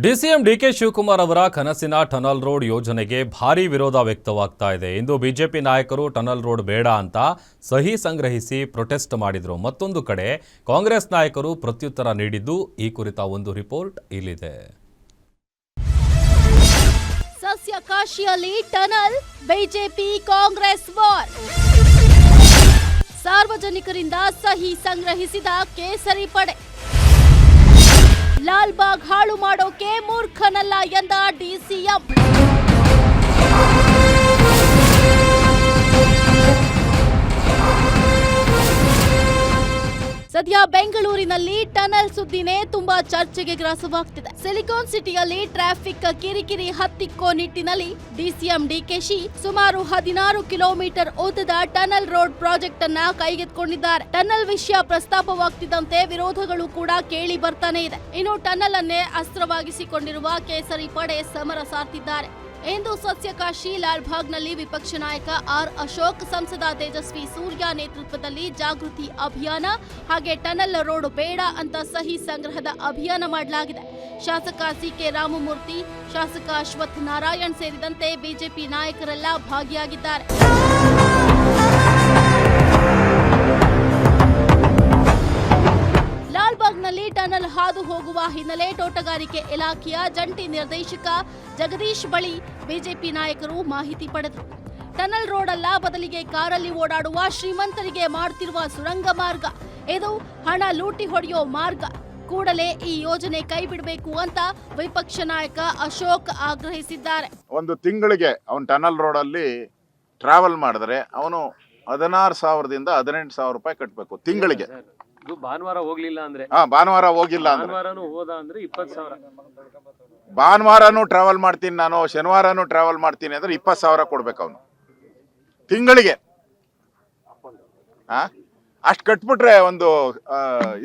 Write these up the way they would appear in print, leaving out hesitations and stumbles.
DCM DK Shivakumar ಅವರ ಕನಸಿನ tunnel road ಯೋಜನೆಗೆ ಭಾರೀ ವಿರೋಧ ವ್ಯಕ್ತವಾಗ್ತಾ ಇದೆ. ಇಂದು ಬಿಜೆಪಿ ನಾಯಕರು ಟನಲ್ ರೋಡ್ ಬೇಡ ಅಂತ ಸಹಿ ಸಂಗ್ರಹಿಸಿ ಪ್ರೊಟೆಸ್ಟ್ ಮಾಡಿದ್ರು. ಮತ್ತೊಂದು ಕಡೆ ಕಾಂಗ್ರೆಸ್ ನಾಯಕರು ಪ್ರತ್ಯುತ್ತರ ನೀಡಿದ್ದು. ಈ ಕುರಿತ ಒಂದು ರಿಪೋರ್ಟ್ ಇಲ್ಲಿದೆ. ಸಸ್ಯಕಾಶಿಯಲ್ಲಿ ಟನಲ್, ಬಿಜೆಪಿ ಕಾಂಗ್ರೆಸ್ ವಾರ್. ಸಾರ್ವಜನಿಕರಿಂದ ಸಹಿ ಸಂಗ್ರಹಿಸಿದ ಕೇಸರಿ ಪಡೆ. ಲಾಲ್ಬಾಗ್ ಹಾಳು ಮಾಡೋಕೆ ಮೂರ್ಖನಲ್ಲ ಎಂದ ಡಿಸಿಎಂ. ಸದ್ಯ ಬೆಂಗಳೂರಿನಲ್ಲಿ ಟನಲ್ ಸುದ್ದಿನೇ ತುಂಬಾ ಚರ್ಚೆಗೆ ಗ್ರಾಸವಾಗ್ತಿದೆ. ಸಿಲಿಕಾನ್ ಸಿಟಿಯಲ್ಲಿ ಟ್ರಾಫಿಕ್ ಕಿರಿಕಿರಿ ಹತ್ತಿಕ್ಕೋ ನಿಟ್ಟಿನಲ್ಲಿ ಡಿಸಿಎಂ ಡಿಕೆಶಿ ಸುಮಾರು 16 ಕಿಲೋಮೀಟರ್ ಉದ್ದದ ಟನಲ್ ರೋಡ್ ಪ್ರಾಜೆಕ್ಟ್ ಅನ್ನ ಕೈಗೆತ್ತಿಕೊಂಡಿದ್ದಾರೆ. ಟನಲ್ ವಿಷಯ ಪ್ರಸ್ತಾಪವಾಗ್ತಿದ್ದಂತೆ ವಿರೋಧಗಳು ಕೂಡ ಕೇಳಿ ಬರ್ತಾನೆ ಇದೆ. ಇನ್ನು ಟನಲ್ ಅನ್ನೇ ಅಸ್ತ್ರವಾಗಿಸಿಕೊಂಡಿರುವ ಕೇಸರಿ ಪಡೆ ಸಮರ ಸಾರ್ತಿದ್ದಾರೆ. ಇಂದು ಸಸ್ಯಕಾಶಿ ಲಾಲ್ಬಾಗ್ನಲ್ಲಿ ವಿಪಕ್ಷ ನಾಯಕ ಆರ್ ಅಶೋಕ್, ಸಂಸದ ತೇಜಸ್ವಿ ಸೂರ್ಯ ನೇತೃತ್ವದಲ್ಲಿ ಜಾಗೃತಿ ಅಭಿಯಾನ ಹಾಗೆ ಟನಲ್ ರೋಡ್ ಬೇಡ ಅಂತ ಸಹಿ ಸಂಗ್ರಹದ ಅಭಿಯಾನ ಮಾಡಲಾಗಿದೆ. ಶಾಸಕ ಸಿಕೆ ರಾಮಮೂರ್ತಿ, ಶಾಸಕ ಅಶ್ವಥ್ ನಾರಾಯಣ್ ಸೇರಿದಂತೆ ಬಿಜೆಪಿ ನಾಯಕರೆಲ್ಲ ಭಾಗಿಯಾಗಿದ್ದಾರೆ. ಲಾಲ್ಬಾಗ್ನಲ್ಲಿ ಟನಲ್ ಹಾದು ಹೋಗುವ ಹಿನ್ನೆಲೆ ತೋಟಗಾರಿಕೆ ಇಲಾಖೆಯ ಜಂಟಿ ನಿರ್ದೇಶಕ ಜಗದೀಶ್ ಬಳಿ ಬಿಜೆಪಿ ನಾಯಕರು ಮಾಹಿತಿ ಪಡೆದರು. ಟನಲ್ ರೋಡ್ ಅಲ್ಲ, ಬದಲಿಗೆ ಕಾರಲ್ಲಿ ಓಡಾಡುವ ಶ್ರೀಮಂತರಿಗೆ ಮಾಡುತ್ತಿರುವ ಸುರಂಗ ಮಾರ್ಗ. ಇದು ಹಣ ಲೂಟಿ ಹೊಡೆಯೋ ಮಾರ್ಗ. ಕೂಡಲೇ ಈ ಯೋಜನೆ ಕೈ ಬಿಡಬೇಕು ಅಂತ ವಿಪಕ್ಷ ನಾಯಕ ಅಶೋಕ್ ಆಗ್ರಹಿಸಿದ್ದಾರೆ. ಒಂದು ತಿಂಗಳಿಗೆ ಅವನು ಟನಲ್ ರೋಡ್ ಅಲ್ಲಿ ಟ್ರಾವೆಲ್ ಮಾಡಿದ್ರೆ ಅವನು 16,000ದಿಂದ 18,000 ರೂಪಾಯಿ ಕಟ್ಟಬೇಕು ತಿಂಗಳಿಗೆ. ಭಾನುವಾರ ಹೋಗ್ಲಿಲ್ಲ ಅಂದ್ರೆ ಭಾನುವಾರ ಹೋಗಿಲ್ಲ ಅಂದ್ರೆ ಹೋದ ಅಂದ್ರೆ 20,000. ಭಾನುವಾರನೂ ಟ್ರಾವೆಲ್ ಮಾಡ್ತೀನಿ ನಾನು, ಶನಿವಾರನೂ ಟ್ರಾವೆಲ್ ಮಾಡ್ತೀನಿ ಅಂದ್ರೆ 20,000 ಕೊಡ್ಬೇಕು ಅವನು ತಿಂಗಳಿಗೆ. ಅಷ್ಟು ಕಟ್ಬಿಟ್ರೆ ಒಂದು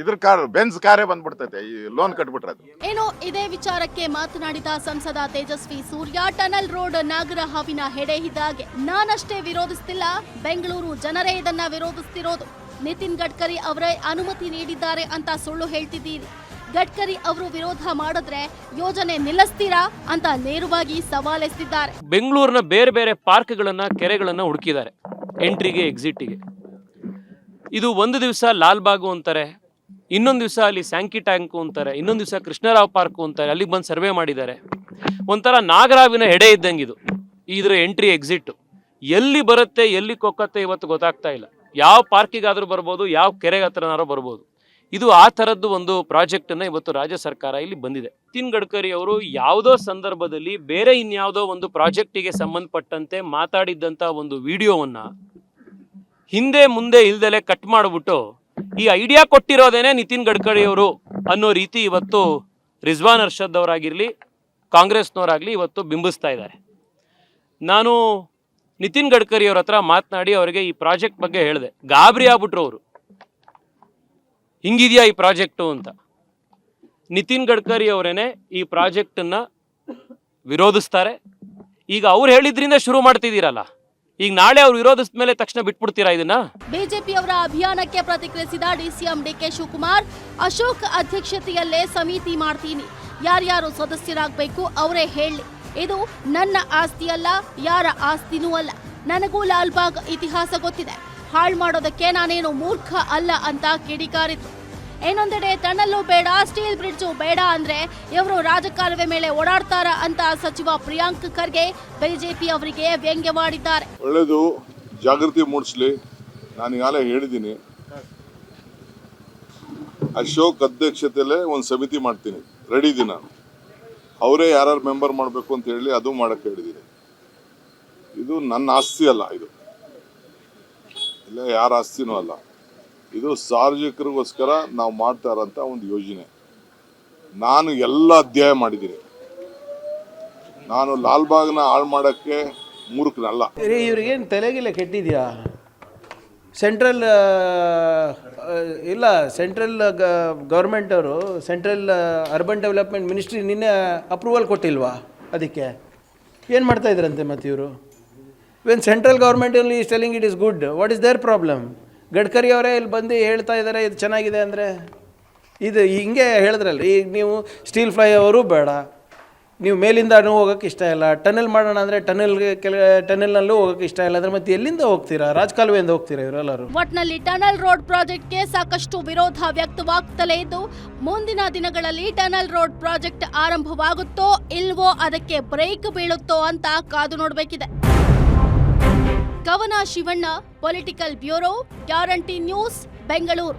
ಇದ್ರ ಕಾರ್, ಬೆನ್ಸ್ ಕಾರೇ ಬಂದ್ಬಿಡ್ತೈತೆ ಈ ಲೋನ್ ಕಟ್ಬಿಟ್ರೆ ಅದು. ಏನು ಇದೇ ವಿಚಾರಕ್ಕೆ ಮಾತನಾಡಿದ ಸಂಸದ ತೇಜಸ್ವಿ ಸೂರ್ಯ, ಟನಲ್ ರೋಡ್ ನಾಗರ ಹಾವಿನ ಹೆಡೆ ಇದ್ದಾಗೆ. ನಾನಷ್ಟೇ ವಿರೋಧಿಸ್ತಿಲ್ಲ, ಬೆಂಗಳೂರು ಜನರೇ ಇದನ್ನ ವಿರೋಧಿಸ್ತಿರೋದು. ನಿತಿನ್ ಗಡ್ಕರಿ ಅವರೇ ಅನುಮತಿ ನೀಡಿದ್ದಾರೆ ಅಂತ ಸುಳ್ಳು ಹೇಳ್ತಿದ್ದೀರಿ. ಗಡ್ಕರಿ ಅವರು ವಿರೋಧ ಮಾಡಿದ್ರೆ ಯೋಜನೆ ನಿಲ್ಲಿಸ್ತೀರಾ ಅಂತ ನೇರವಾಗಿ ಸವಾಲೆತ್ತಿದ್ದಾರೆ. ಬೆಂಗಳೂರಿನ ಬೇರೆ ಬೇರೆ ಪಾರ್ಕ್ಗಳನ್ನ, ಕೆರೆಗಳನ್ನ ಹುಡುಕಿದ್ದಾರೆ ಎಂಟ್ರಿಗೆ, ಎಕ್ಸಿಟ್ಗೆ. ಇದು ಒಂದು ದಿವಸ ಲಾಲ್ಬಾಗು ಅಂತಾರೆ, ಇನ್ನೊಂದು ದಿವಸ ಅಲ್ಲಿ ಸ್ಯಾಂಕಿ ಟ್ಯಾಂಕು ಅಂತಾರೆ, ಇನ್ನೊಂದು ದಿವಸ ಕೃಷ್ಣರಾವ್ ಪಾರ್ಕು ಅಂತಾರೆ. ಅಲ್ಲಿಗೆ ಬಂದು ಸರ್ವೆ ಮಾಡಿದ್ದಾರೆ. ಒಂಥರ ನಾಗರಾವಿನ ಹೆಡೆ ಇದ್ದಂಗಿದು ಇದ್ರ ಎಂಟ್ರಿ ಎಕ್ಸಿಟ್. ಎಲ್ಲಿ ಬರುತ್ತೆ ಎಲ್ಲಿ ಕೊಕ್ಕತ್ತೆ ಇವತ್ತು ಗೊತ್ತಾಗ್ತಾ ಇಲ್ಲ. ಯಾವ ಪಾರ್ಕಿಗಾದ್ರೂ ಬರ್ಬೋದು, ಯಾವ ಕೆರೆಗೆ ಹತ್ರನಾದ್ರೂ ಬರ್ಬೋದು. ಇದು ಆ ಥರದ್ದು ಒಂದು ಪ್ರಾಜೆಕ್ಟನ್ನು ಇವತ್ತು ರಾಜ್ಯ ಸರ್ಕಾರ ಇಲ್ಲಿ ಬಂದಿದೆ. ನಿತಿನ್ ಗಡ್ಕರಿ ಅವರು ಯಾವುದೋ ಸಂದರ್ಭದಲ್ಲಿ ಬೇರೆ ಇನ್ಯಾವುದೋ ಒಂದು ಪ್ರಾಜೆಕ್ಟಿಗೆ ಸಂಬಂಧಪಟ್ಟಂತೆ ಮಾತಾಡಿದ್ದಂಥ ಒಂದು ವಿಡಿಯೋವನ್ನು ಹಿಂದೆ ಮುಂದೆ ಇಲ್ದಲೆ ಕಟ್ ಮಾಡಿಬಿಟ್ಟು ಈ ಐಡಿಯಾ ಕೊಟ್ಟಿರೋದೇನೆ ನಿತಿನ್ ಗಡ್ಕರಿ ಅವರು ಅನ್ನೋ ರೀತಿ ಇವತ್ತು ರಿಜ್ವಾನ್ ಅರ್ಷದ್ ಅವರಾಗಿರಲಿ, ಕಾಂಗ್ರೆಸ್ನವರಾಗಲಿ ಇವತ್ತು ಬಿಂಬಿಸ್ತಾ ಇದ್ದಾರೆ. ನಾನು ನಿತಿನ್ ಗಡ್ಕರಿ ಅವ್ರ ಹತ್ರ ಮಾತನಾಡಿ ಅವರಿಗೆ ಈ ಪ್ರಾಜೆಕ್ಟ್ ಬಗ್ಗೆ ಹೇಳಿದೆ. ಗಾಬರಿ ಆಗ್ಬಿಟ್ರು ಅವರು, ಹಿಂಗಿದೆಯಾ ಈ ಪ್ರಾಜೆಕ್ಟು ಅಂತ. ನಿತಿನ್ ಗಡ್ಕರಿ ಅವರೇನೆ ಈ ಪ್ರಾಜೆಕ್ಟನ್ನು ವಿರೋಧಿಸ್ತಾರೆ. ಈಗ ಅವ್ರು ಹೇಳಿದ್ರಿಂದ ಶುರು ಮಾಡ್ತಿದ್ದೀರಲ್ಲ, ಈಗ ನಾಳೆ ಅವ್ರು ವಿರೋಧಿಸಿದ ಮೇಲೆ ತಕ್ಷಣ ಬಿಟ್ಬಿಡ್ತೀರಾ ಇದನ್ನ? ಬಿಜೆಪಿ ಅವರ ಅಭಿಯಾನಕ್ಕೆ ಪ್ರತಿಕ್ರಿಯಿಸಿದ ಡಿಸಿಎಂ ಡಿಕೆ ಶಿವಕುಮಾರ್, ಅಶೋಕ್ ಅಧ್ಯಕ್ಷತೆಯಲ್ಲೇ ಸಮಿತಿ ಮಾಡ್ತೀನಿ, ಯಾರ್ಯಾರು ಸದಸ್ಯರಾಗಬೇಕು ಅವರೇ ಹೇಳಿ. ಇದು ನನ್ನ ಆಸ್ತಿ ಅಲ್ಲ, ಯಾರ ಆಸ್ತಿನೂ ಅಲ್ಲ. ನನಗೂ ಲಾಲ್ಬಾಗ್ ಇತಿಹಾಸ ಗೊತ್ತಿದೆ. ಹಾಳು ಮಾಡೋದಕ್ಕೆ ನಾನೇನು ಮೂರ್ಖ ಅಲ್ಲ ಅಂತ ಕಿಡಿಕಾರಿದ್ರು. ಇನ್ನೊಂದೆಡೆ ಟನಲ್ಲು ಬೇಡ, ಸ್ಟೀಲ್ ಬ್ರಿಡ್ಜು ಬೇಡ ಅಂದ್ರೆ ಇವರು ರಾಜಕಾಲುವೆ ಮೇಲೆ ಓಡಾಡ್ತಾರ ಅಂತ ಸಚಿವ ಪ್ರಿಯಾಂಕ್ ಖರ್ಗೆ ಬಿಜೆಪಿ ಅವರಿಗೆ ವ್ಯಂಗ್ಯವಾಡಿದ್ದಾರೆ. ಒಳ್ಳೆಯದು, ಜಾಗೃತಿ ಮೂಡಿಸ್ಲಿ. ನಾನು ಈಗಾಗಲೇ ಹೇಳಿದ್ದೀನಿ, ಅಶೋಕ್ ಅಧ್ಯಕ್ಷತೆಯಲ್ಲೇ ಒಂದು ಸಮಿತಿ ಮಾಡ್ತೀನಿ, ರೆಡಿ ಇದ್ದೀನಿ ನಾನು. ಅವರೇ ಯಾರು ಮೆಂಬರ್ ಮಾಡಬೇಕು ಅಂತ ಹೇಳಿ ಅದು ಮಾಡಕ್ಕೆ ಹೇಳಿದ್ದೀನಿ. ಇದು ನನ್ನ ಆಸ್ತಿ ಅಲ್ಲ, ಇದು ಇಲ್ಲ ಯಾರ ಆಸ್ತಿನೂ ಅಲ್ಲ. ಇದು ಸಾರ್ವಜನಿಕರಿಗೋಸ್ಕರ ನಾವು ಮಾಡ್ತಾ ಇರೋಂಥ ಒಂದು ಯೋಜನೆ. ನಾನು ಎಲ್ಲ ಅಧ್ಯಾಯ ಮಾಡಿದ್ದೀನಿ. ನಾನು ಲಾಲ್ಬಾಗ್ನ ಹಾಳು ಮಾಡೋಕ್ಕೆ ಮೂರ್ಖನಲ್ಲ. ಇವ್ರಿಗೇನು ತಲೆಗಿಲ್ಲ ಕೆಟ್ಟಿದ್ಯಾ? ಸೆಂಟ್ರಲ್ ಇಲ್ಲ, ಸೆಂಟ್ರಲ್ ಗೌರ್ಮೆಂಟ್ ಅವರು, ಸೆಂಟ್ರಲ್ ಅರ್ಬನ್ ಡೆವಲಪ್ಮೆಂಟ್ ಮಿನಿಸ್ಟ್ರಿ ನಿನ್ನೆ ಅಪ್ರೂವಲ್ ಕೊಟ್ಟಿಲ್ವಾ? ಅದಕ್ಕೆ ಏನು ಮಾಡ್ತಾ ಇದ್ರಂತೆ ಮತ್ತೆ ಇವರು? When central government only is telling it is good, what is there problem? Gadkari ಅವರೇ ಇಲ್ಲಿ ಬಂದು ಹೇಳ್ತಾ ಇದ್ದಾರೆ ಇದು ಚೆನ್ನಾಗಿದೆ ಅಂದರೆ. ಇದು ಹಿಂಗೆ ಹೇಳಿದ್ರಲ್ಲ. ಈಗ ನೀವು ಸ್ಟೀಲ್ ಫ್ಲೈ ಓವರು ಬೇಡ, ನೀವು ಮೇಲಿಂದನೂ ಹೋಗೋಕ್ಕೆ ಇಷ್ಟ ಇಲ್ಲ, ಟನೆಲ್ ಮಾಡೋಣ ಅಂದರೆ ಟನೆಲ್ನಲ್ಲೂ ಹೋಗೋಕ್ಕೆ ಇಷ್ಟ ಇಲ್ಲ ಅಂದರೆ ಮತ್ತೆ ಎಲ್ಲಿಂದ ಹೋಗ್ತೀರಾ? ರಾಜಕಾಲುವೆಯಿಂದ ಹೋಗ್ತೀರಾ ಇವರೆಲ್ಲರೂ? ಒಟ್ನಲ್ಲಿ ಟನಲ್ ರೋಡ್ ಪ್ರಾಜೆಕ್ಟ್ಗೆ ಸಾಕಷ್ಟು ವಿರೋಧ ವ್ಯಕ್ತವಾಗ್ತಲೇ ಇದ್ದು ಮುಂದಿನ ದಿನಗಳಲ್ಲಿ ಟನಲ್ ರೋಡ್ ಪ್ರಾಜೆಕ್ಟ್ ಆರಂಭವಾಗುತ್ತೋ ಇಲ್ವೋ, ಅದಕ್ಕೆ ಬ್ರೇಕ್ ಬೀಳುತ್ತೋ ಅಂತ ಕಾದು ನೋಡಬೇಕಿದೆ. ಕವನ Shivanna, political bureau, guarantee news, Bengaluru.